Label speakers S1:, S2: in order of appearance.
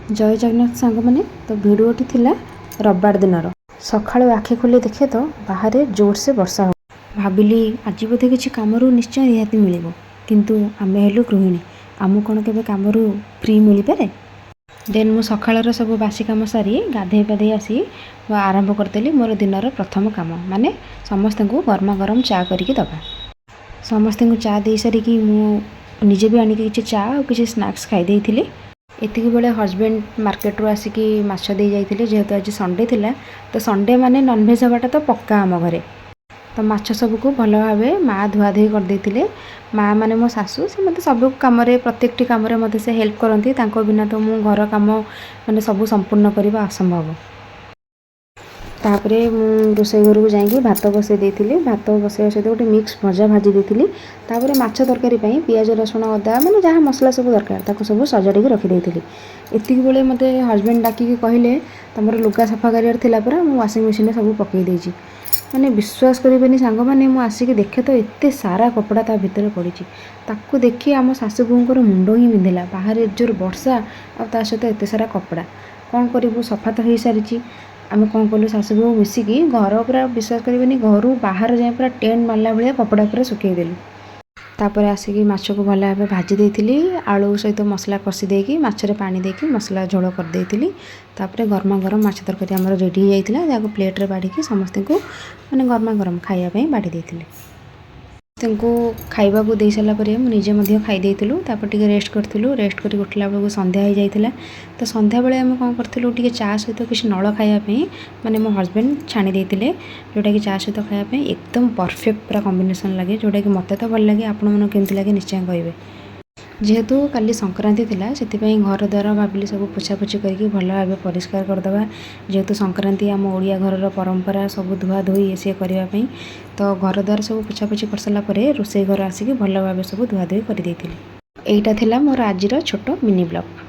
S1: जय जगन्नाथ सांग मैंने तो भिडियोटी थिला रविवार दिन सकाळु आखि खोली देखे तो बाहर जोर से वर्षा हो भाविली आज बोधे किसी कम निश्चय रिहाती मिल किंतु आमे हेलु गृहिणी आमु कौन के कम फ्री मिल पारे। देन मु सकाळर सब बासी कम सारी गाधे पाधे आसी आरंभ करदेली मोर दिनर प्रथम काम माने समस्त को गरमा गरम चा करके दबा। समस्त को चा दे सारिकी मु निजे भी आनिक किसी चा और किसी स्नैक्स खाई देइथिली। एतिक बेले हजबैंड मार्केट रू आसिकी माछ दे जाइथिले जेहेतु आज संडे थिला तो संडे माने नॉनवेज हवाटा तो पक्का आम घरे तो माछ सबको भल भाव माँ धुआधुई कर देइथिले। माँ माने मो सासू से मत सब कम प्रत्येकटी कम मत से हेल्प करती बिना तो मु घर काम माने सब संपूर्ण करवा असंभव। तापरे रोषे घर को जाइए भात बसई देती भात बसैया सहित गोटे मिक्स भजा भाजी देती तापर माछ तरकारी पियाज रसुण अदा माने जहाँ मसला सब दरकार ताको सब सजाड़ी रखिदेती। एतिक बेले मत हजबैंड डाकिकी कहले तुम लुगा सफा करार थिला परा मु वाशिंग मशीन सब पकई देछि। माने विश्वास करें सांग मैंने मुझे आसिक देखे तो एत सारा कपड़ा ता भितर पड़ी ताकू देखी आम सासू बोर मुंड ही बिंधिला बाहर जोर वर्षा आ सहित एत सारा कपड़ा कौन करूँ सफा तो हो सारी आम कौन कलु सासू बो मिसिकी घर पूरा विश्वास करें घर बाहर जाए पूरा टेंट मारला भाया कपड़ा पूरा सुखईदेलु। तापर आसिक माछ को भल भाव भाजी देती आलू सहित मसला कषि देकी माछरे पानी देकी मसला झोल कर देती। तापर गरमा गरम माछ तरकारी आमर रेडी हो जाता जहाँ प्लेट्रे बाढ़ी समस्त को मैंने गरमा गरम खायापी बाढ़ी देती। खाइबा को दे सारा मुझे खाई देलु तापर टे रेस्ट करूँ रेस्ट कर उठला बेलू संध्या हो जाता तो संध्या बेले आम कौन करूँ टे चा सहित किसी नल खायापी माने मो हजबैंड छाणी देते जोटा कि चा सहित खायापी एकदम परफेक्ट पूरा कॉम्बिनेशन लगे जोटा कि मत तो भल लगे आपण मन केमती लगे निश्चय कहे। जेहेतु काली संक्रांति थिला सेतिपई घर द्वार भाविली सब पोछापोछि करके भल भाव परिष्कार करदबा जेहेतु संक्रांति आम ओडिया घर परंपरा सब धुआ धोई ये करने तो घर द्वार सब पोछापोछि कर सारा पर रोषे घर आसिक भल भाव सब धुआ धोई कर देइथिली। एइटा थिला मोर आजिर छोट मिनी ब्लॉग।